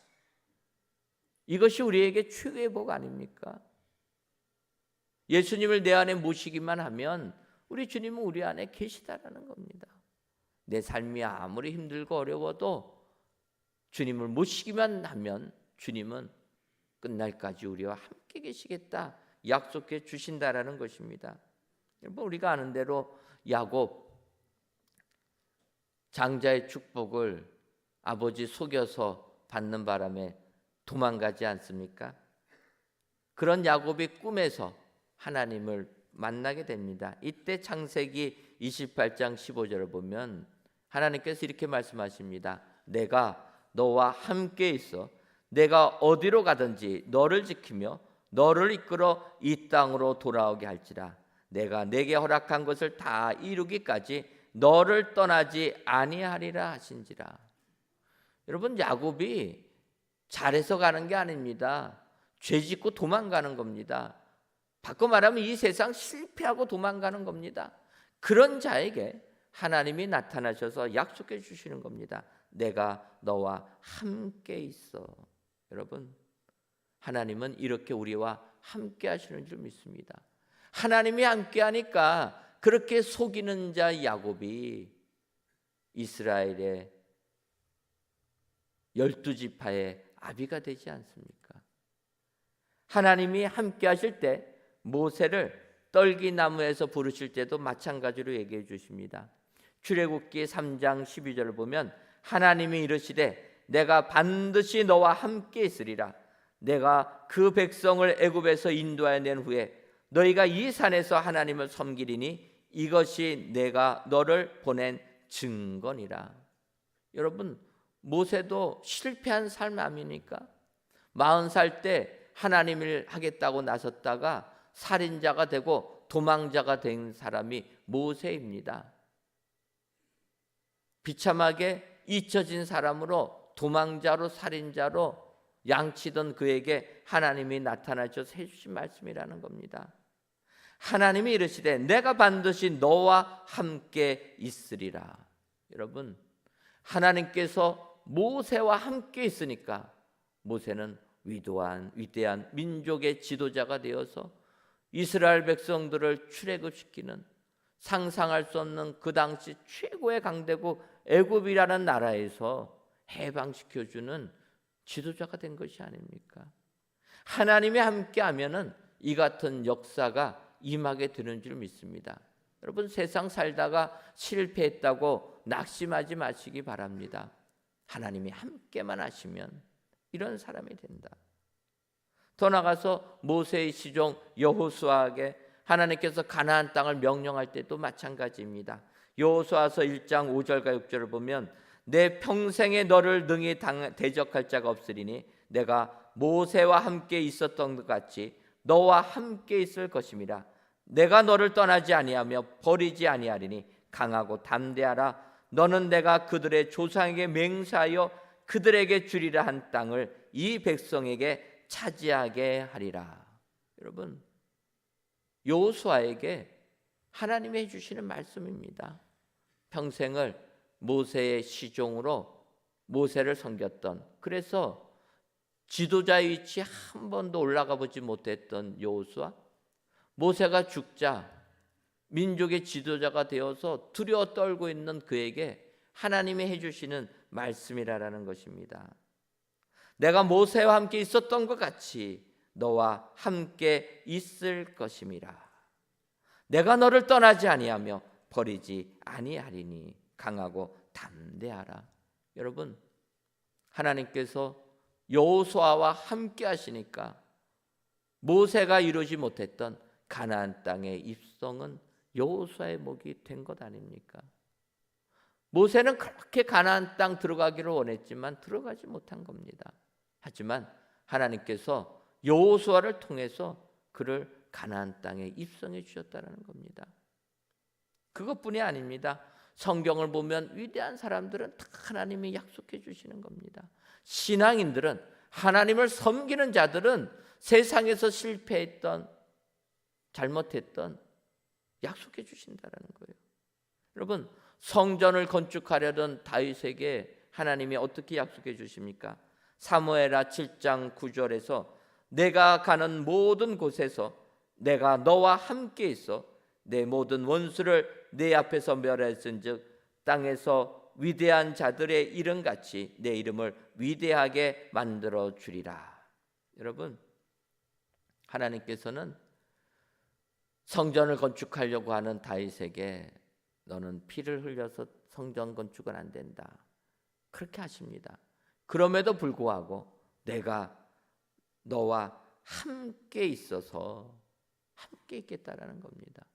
이것이 우리에게 최고의 복 아닙니까? 예수님을 내 안에 모시기만 하면 우리 주님은 우리 안에 계시다라는 겁니다. 내 삶이 아무리 힘들고 어려워도 주님을 모시기만 하면 주님은 끝날까지 우리와 함께 계시겠다 약속해 주신다라는 것입니다. 여러분, 우리가 아는 대로 야곱 장자의 축복을 아버지 속여서 받는 바람에 도망가지 않습니까? 그런 야곱이 꿈에서 하나님을 만나게 됩니다. 이때 창세기 28장 15절을 보면 하나님께서 이렇게 말씀하십니다. 내가 너와 함께 있어 내가 어디로 가든지 너를 지키며 너를 이끌어 이 땅으로 돌아오게 할지라. 내가 내게 허락한 것을 다 이루기까지 너를 떠나지 아니하리라 하신지라. 여러분, 야곱이 잘해서 가는 게 아닙니다. 죄 짓고 도망가는 겁니다. 바꿔 말하면 이 세상 실패하고 도망가는 겁니다. 그런 자에게 하나님이 나타나셔서 약속해 주시는 겁니다. 내가 너와 함께 있어. 여러분, 하나님은 이렇게 우리와 함께 하시는 줄 믿습니다. 하나님이 함께 하니까 그렇게 속이는 자 야곱이 이스라엘의 12지파의 아비가 되지 않습니까? 하나님이 함께 하실 때 모세를 떨기나무에서 부르실 때도 마찬가지로 얘기해 주십니다. 출애굽기 3장 12절을 보면 하나님이 이르시되 내가 반드시 너와 함께 있으리라. 내가 그 백성을 애굽에서 인도하여 낸 후에 너희가 이 산에서 하나님을 섬기리니 이것이 내가 너를 보낸 증거니라. 여러분, 모세도 실패한 삶 아닙니까? 40살 때 하나님을 하겠다고 나섰다가 살인자가 되고 도망자가 된 사람이 모세입니다. 비참하게 잊혀진 사람으로 도망자로 살인자로 양치던 그에게 하나님이 나타나셔서 해주신 말씀이라는 겁니다. 하나님이 이르시되 내가 반드시 너와 함께 있으리라. 여러분, 하나님께서 모세와 함께 있으니까 모세는 위대한 민족의 지도자가 되어서 이스라엘 백성들을 출애굽시키는 상상할 수 없는 그 당시 최고의 강대국 애굽이라는 나라에서 해방시켜주는 지도자가 된 것이 아닙니까? 하나님이 함께하면은 이 같은 역사가 임하게 되는 줄 믿습니다. 여러분, 세상 살다가 실패했다고 낙심하지 마시기 바랍니다. 하나님이 함께만 하시면 이런 사람이 된다. 더 나가서 모세의 시종 여호수아에게 하나님께서 가나안 땅을 명령할 때도 마찬가지입니다. 여호수아서 1장 5절과 6절을 보면 내 평생에 너를 능히 대적할 자가 없으리니 내가 모세와 함께 있었던 것 같이 너와 함께 있을 것임이라. 내가 너를 떠나지 아니하며 버리지 아니하리니 강하고 담대하라. 너는 내가 그들의 조상에게 맹세하여 그들에게 주리라 한 땅을 이 백성에게 차지하게 하리라. 여러분, 여호수아에게 하나님이 해주시는 말씀입니다. 평생을 모세의 시종으로 모세를 섬겼던, 그래서 지도자의 위치에 한 번도 올라가 보지 못했던 여호수아, 모세가 죽자 민족의 지도자가 되어서 두려워 떨고 있는 그에게 하나님이 해주시는 말씀이라는 것입니다. 내가 모세와 함께 있었던 것 같이 너와 함께 있을 것임이라. 내가 너를 떠나지 아니하며 버리지 아니하리니 강하고 담대하라. 여러분, 하나님께서 여호수아와 함께 하시니까 모세가 이루지 못했던 가나안 땅의 입성은 여호수아의 목이 된 것 아닙니까? 모세는 그렇게 가나안 땅 들어가기를 원했지만 들어가지 못한 겁니다. 하지만 하나님께서 여호수아를 통해서 그를 가나안 땅에 입성해 주셨다는 겁니다. 그것뿐이 아닙니다. 성경을 보면 위대한 사람들은 다 하나님이 약속해 주시는 겁니다. 신앙인들은, 하나님을 섬기는 자들은 세상에서 실패했던, 잘못했던 약속해 주신다는 거예요. 여러분, 성전을 건축하려던 다윗에게 하나님이 어떻게 약속해 주십니까? 사무엘하 7장 9절에서 내가 가는 모든 곳에서 내가 너와 함께 있어 내 모든 원수를 내 앞에서 멸했은즉 땅에서 위대한 자들의 이름같이 내 이름을 위대하게 만들어 주리라. 여러분, 하나님께서는 성전을 건축하려고 하는 다윗에게 너는 피를 흘려서 성전 건축은 안 된다, 그렇게 하십니다. 그럼에도 불구하고 내가 너와 함께 있어서 함께 있겠다라는 겁니다.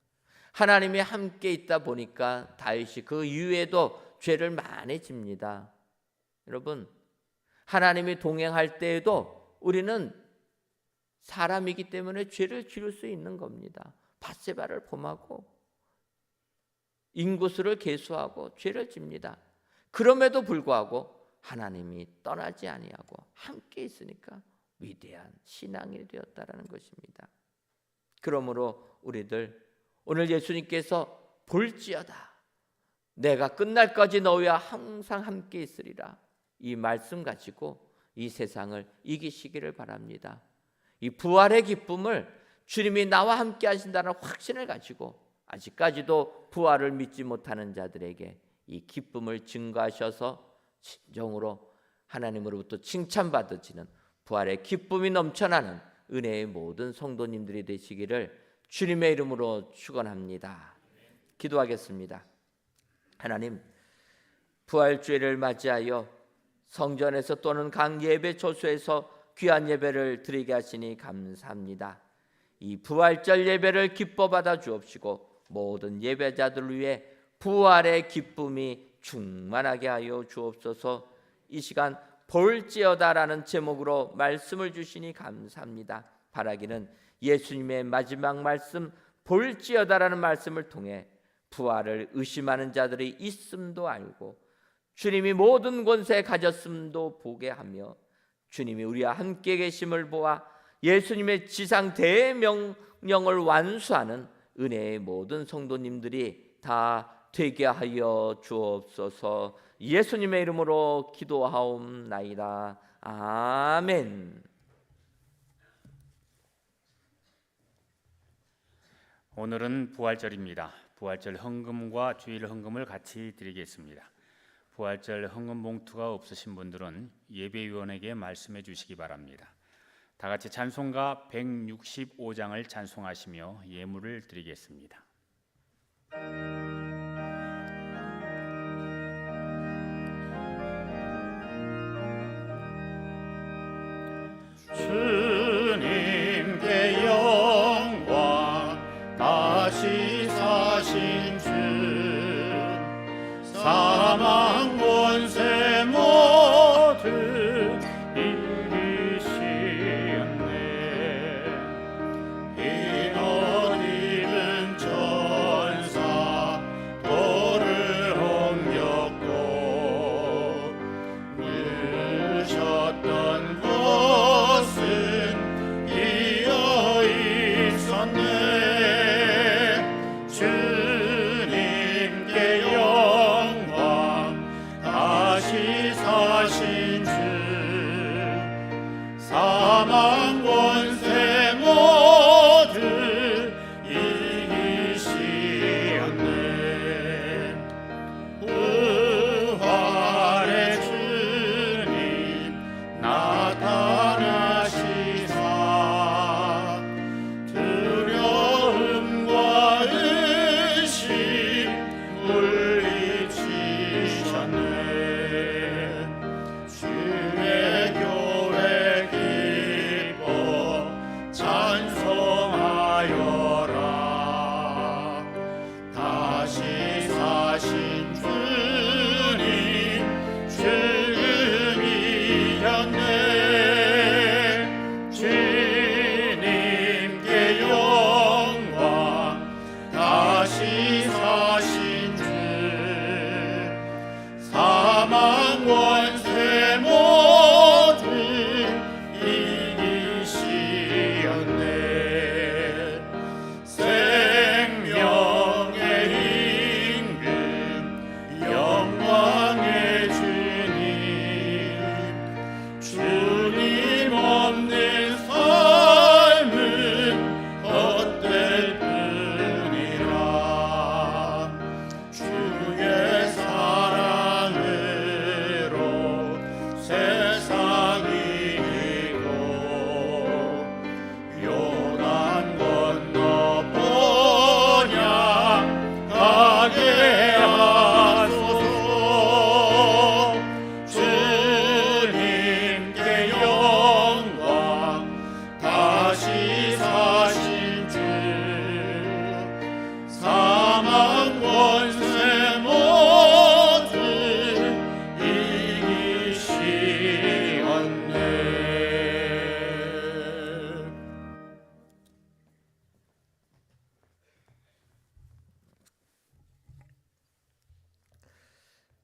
하나님이 함께 있다 보니까 다윗이 그 이후에도 죄를 많이 집니다. 여러분, 하나님이 동행할 때에도 우리는 사람이기 때문에 죄를 지을 수 있는 겁니다. 밧세바를 범하고 인구수를 계수하고 죄를 집니다. 그럼에도 불구하고 하나님이 떠나지 아니하고 함께 있으니까 위대한 신앙이 되었다라는 것입니다. 그러므로 우리들 오늘 예수님께서 볼지어다 내가 끝날까지 너희와 항상 함께 있으리라, 이 말씀 가지고 이 세상을 이기시기를 바랍니다. 이 부활의 기쁨을 주님이 나와 함께 하신다는 확신을 가지고 아직까지도 부활을 믿지 못하는 자들에게 이 기쁨을 증거하셔서 진정으로 하나님으로부터 칭찬받으시는 부활의 기쁨이 넘쳐나는 은혜의 모든 성도님들이 되시기를 주님의 이름으로 축원합니다. 기도하겠습니다. 하나님, 부활주일을 맞이하여 성전에서 또는 각 예배 초소에서 귀한 예배를 드리게 하시니 감사합니다. 이 부활절 예배를 기뻐 받아 주옵시고 모든 예배자들을 위해 부활의 기쁨이 충만하게 하여 주옵소서. 이 시간 볼지어다라는 제목으로 말씀을 주시니 감사합니다. 바라기는 예수님의 마지막 말씀 볼지어다라는 말씀을 통해 부활을 의심하는 자들이 있음도 알고 주님이 모든 권세 가졌음도 보게 하며 주님이 우리와 함께 계심을 보아 예수님의 지상 대명령을 완수하는 은혜의 모든 성도님들이 다 되게 하여 주옵소서. 예수님의 이름으로 기도하옵나이다. 아멘. 오늘은 부활절입니다. 부활절 헌금과 주일 헌금을 같이 드리겠습니다. 부활절 헌금 봉투가 없으신 분들은 예배위원에게 말씀해 주시기 바랍니다. 다 같이 찬송가 165장을 찬송하시며 예물을 드리겠습니다. 주님께 영광, 다시 사신 주, 사망 권세 모두 이기시었네. 흰옷 입은 천사 돌을 옮겼고 누셨던 곳은 비어 있었네. 주님께 영광, 다시 사신 주, 사망 권세 모두 이기시었네. 부활의 주님 나타나시사 두려움과 의심 물리치셨네. 주의 교회 기뻐 찬송하여라. 다시 사신 주님 죽음이었네. 주님께 영광, 다시 사신 주, 사망 권세 모두 이기시었네. 생명의 임금, 영광의 주님, 주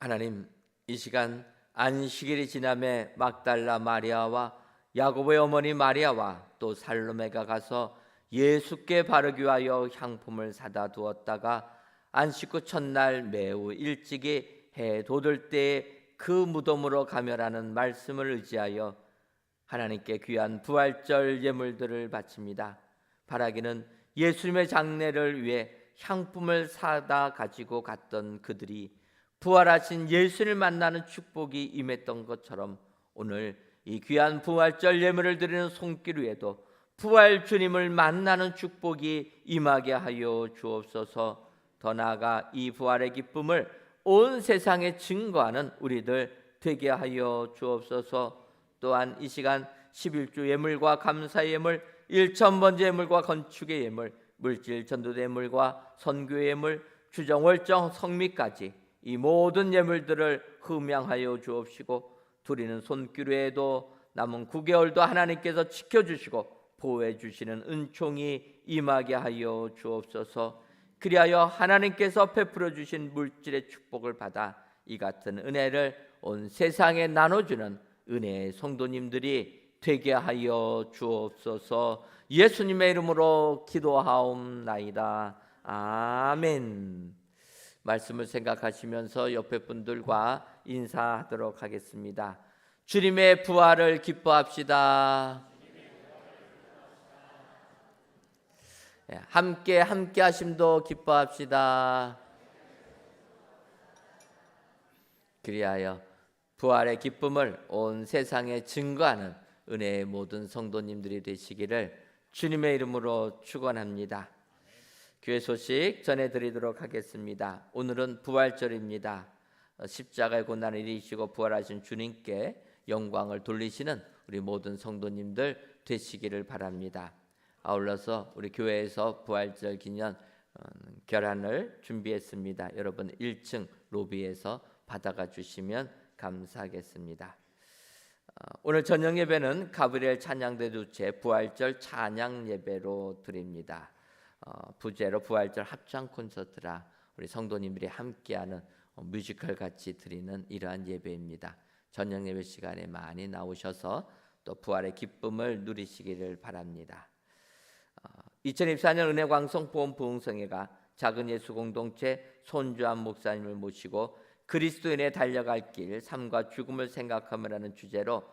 하나님, 이 시간 안식일이 지남에 막달라 마리아와 야고보의 어머니 마리아와 또 살로메가 가서 예수께 바르기 위하여 향품을 사다 두었다가 안식 후 첫날 매우 일찍이 해 돋을 때에 그 무덤으로 가며라는 말씀을 의지하여 하나님께 귀한 부활절 예물들을 바칩니다. 바라기는 예수님의 장례를 위해 향품을 사다 가지고 갔던 그들이 부활하신 예수를 만나는 축복이 임했던 것처럼 오늘 이 귀한 부활절 예물을 드리는 손길 위에도 부활 주님을 만나는 축복이 임하게 하여 주옵소서. 더 나아가 이 부활의 기쁨을 온 세상에 증거하는 우리들 되게 하여 주옵소서. 또한 이 시간 11주 예물과 감사의 예물, 1,000번째 예물과 건축의 예물, 물질 전도대 예물과 선교의 예물, 주정월정 성미까지 이 모든 예물들을 흠양하여 주옵시고 드리는 손길 외에도 남은 9개월도 하나님께서 지켜주시고 보호해 주시는 은총이 임하게 하여 주옵소서. 그리하여 하나님께서 베풀어 주신 물질의 축복을 받아 이 같은 은혜를 온 세상에 나눠주는 은혜의 성도님들이 되게 하여 주옵소서. 예수님의 이름으로 기도하옵나이다. 아멘. 말씀을 생각하시면서 옆에 분들과 인사하도록 하겠습니다. 주님의 부활을 기뻐합시다. 함께 하심도 기뻐합시다. 그리하여 부활의 기쁨을 온 세상에 증거하는 은혜의 모든 성도님들이 되시기를 주님의 이름으로 축원합니다. 교회 소식 전해드리도록 하겠습니다. 오늘은 부활절입니다. 십자가의 고난을 이기시고 부활하신 주님께 영광을 돌리시는 우리 모든 성도님들 되시기를 바랍니다. 아울러서 우리 교회에서 부활절 기념 결한을 준비했습니다. 여러분 1층 로비에서 받아가 주시면 감사하겠습니다. 오늘 저녁 예배는 가브리엘 찬양대 주최 부활절 찬양 예배로 드립니다. 부제로 부활절 합창 콘서트라 우리 성도님들이 함께하는 뮤지컬 같이 드리는 이러한 예배입니다. 저녁 예배 시간에 많이 나오셔서 또 부활의 기쁨을 누리시기를 바랍니다. 2024년 은혜광성 보험부흥성회가 작은 예수 공동체 손주한 목사님을 모시고 그리스도인의 달려갈 길 삶과 죽음을 생각하며라는 주제로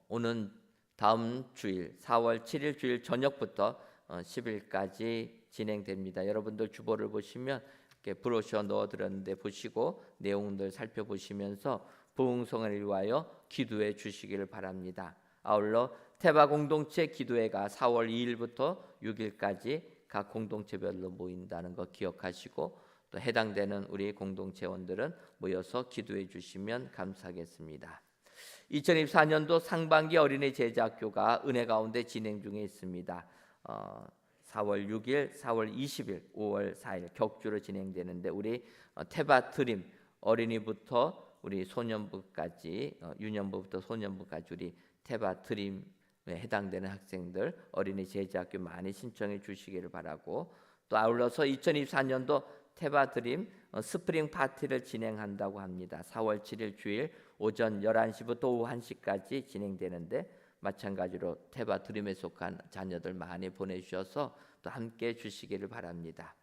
오는 다음 주일 4월 7일 주일 저녁부터 10일까지 진행됩니다. 여러분들 주보를 보시면 이렇게 브로셔 넣어드렸는데 보시고 내용들 살펴보시면서 부흥성회를 위하여 기도해 주시기를 바랍니다. 아울러 태바 공동체 기도회가 4월 2일부터 6일까지 각 공동체별로 모인다는 거 기억하시고 또 해당되는 우리 공동체원들은 모여서 기도해 주시면 감사하겠습니다. 2024년도 상반기 어린이 제자학교가 은혜 가운데 진행 중에 있습니다. 4월 6일, 4월 20일, 5월 4일 격주로 진행되는데 우리 태바 드림 어린이부터 우리 소년부까지 유년부부터 소년부까지 우리 태바 드림에 해당되는 학생들 어린이 제자학교 많이 신청해 주시기를 바라고 또 아울러서 2024년도 태바 드림 스프링 파티를 진행한다고 합니다. 4월 7일 주일 오전 11시부터 오후 1시까지 진행되는데 마찬가지로 태바 드림에 속한 자녀들 많이 보내주셔서 또 함께 주시기를 바랍니다.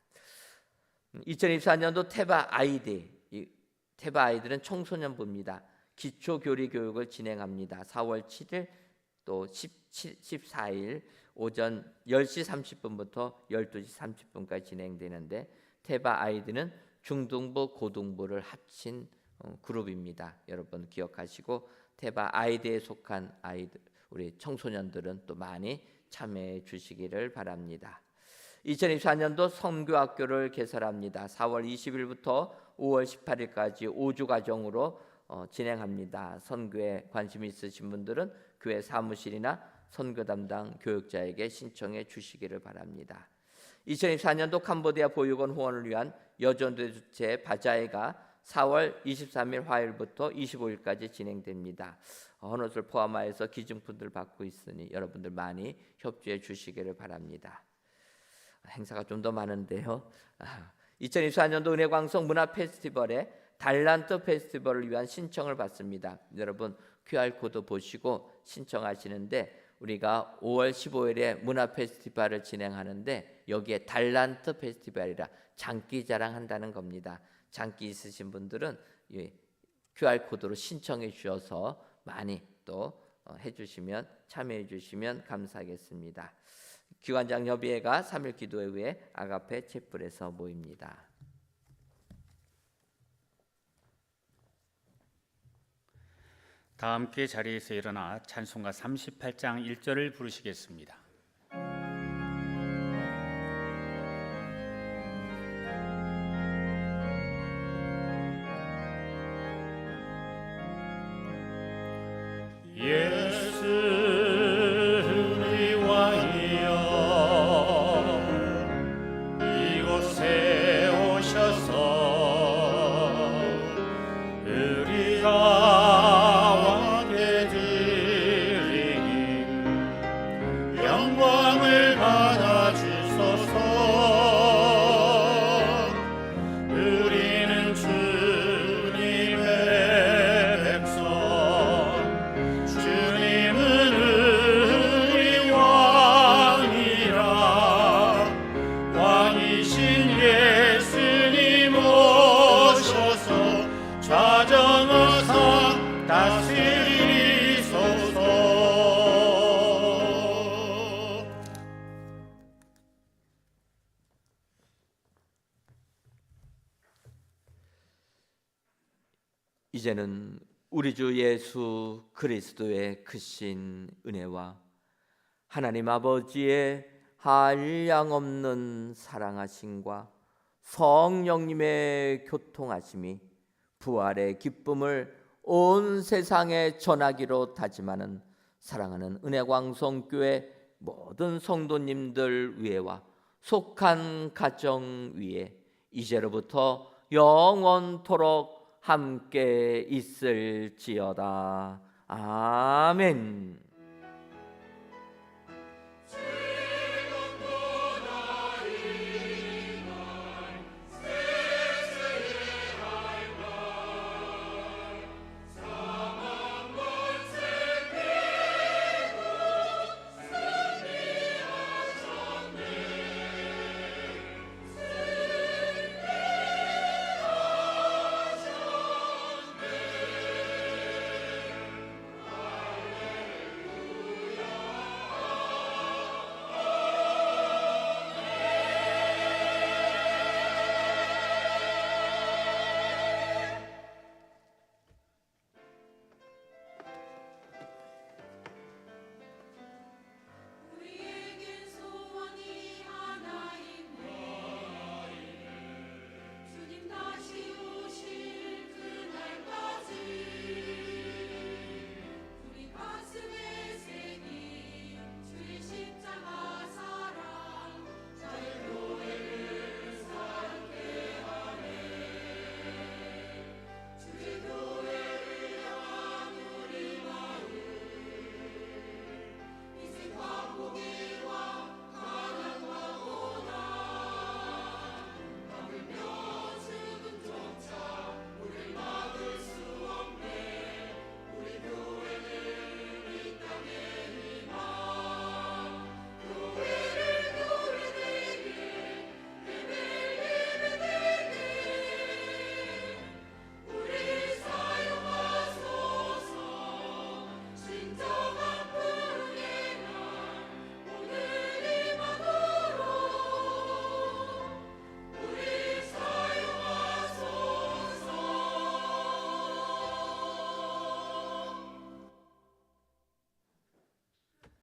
2024년도 태바 아이디, 태바 아이들은 청소년부입니다. 기초교리 교육을 진행합니다. 4월 7일 또 14일 오전 10시 30분부터 12시 30분까지 진행되는데 태바 아이들은 중등부, 고등부를 합친 그룹입니다. 여러분 기억하시고 태바 아이디에 속한 아이들 우리 청소년들은 또 많이 참여해 주시기를 바랍니다. 2024년도 선교학교를 개설합니다. 4월 20일부터 5월 18일까지 5주 과정으로 진행합니다. 선교에 관심 있으신 분들은 교회 사무실이나 선교 담당 교육자에게 신청해 주시기를 바랍니다. 2024년도 캄보디아 보육원 후원을 위한 여전대 주최 바자회가 4월 23일 화요일부터 25일까지 진행됩니다. 헌옷을 포함하여서 기증품들 받고 있으니 여러분들 많이 협조해 주시기를 바랍니다. 행사가 좀 더 많은데요. 2024년도 은혜광성 문화 페스티벌에 달란트 페스티벌을 위한 신청을 받습니다. 여러분 QR코드 보시고 신청하시는데 우리가 5월 15일에 문화 페스티벌을 진행하는데 여기에 달란트 페스티벌이라 장기 자랑한다는 겁니다. 장기 있으신 분들은 QR코드로 신청해 주셔서 많이 또 해주시면 참여해 주시면 감사하겠습니다. 기관장 협의회가 3일 기도회 후에 아가페 촛불에서 모입니다. 다 함께 자리에서 일어나 찬송가 38장 1절을 부르시겠습니다. 예수의 왕이여 이곳에 오셔서 우리가 왕께 드리는 영광을 받아주소서. 우리는 주님의 백성, 주님은 우리 왕이라. 왕이신 예수님 오셔서 좌정하사 다스리소서. 이제는 우리 주 예수 그리스도의 크신 은혜와 하나님 아버지의 한량없는 사랑하심과 성령님의 교통하심이 부활의 기쁨을 온 세상에 전하기로 다짐하는 사랑하는 은혜광성교회 모든 성도님들 위에와 속한 가정 위에 이제로부터 영원토록 함께 있을지어다. 아멘.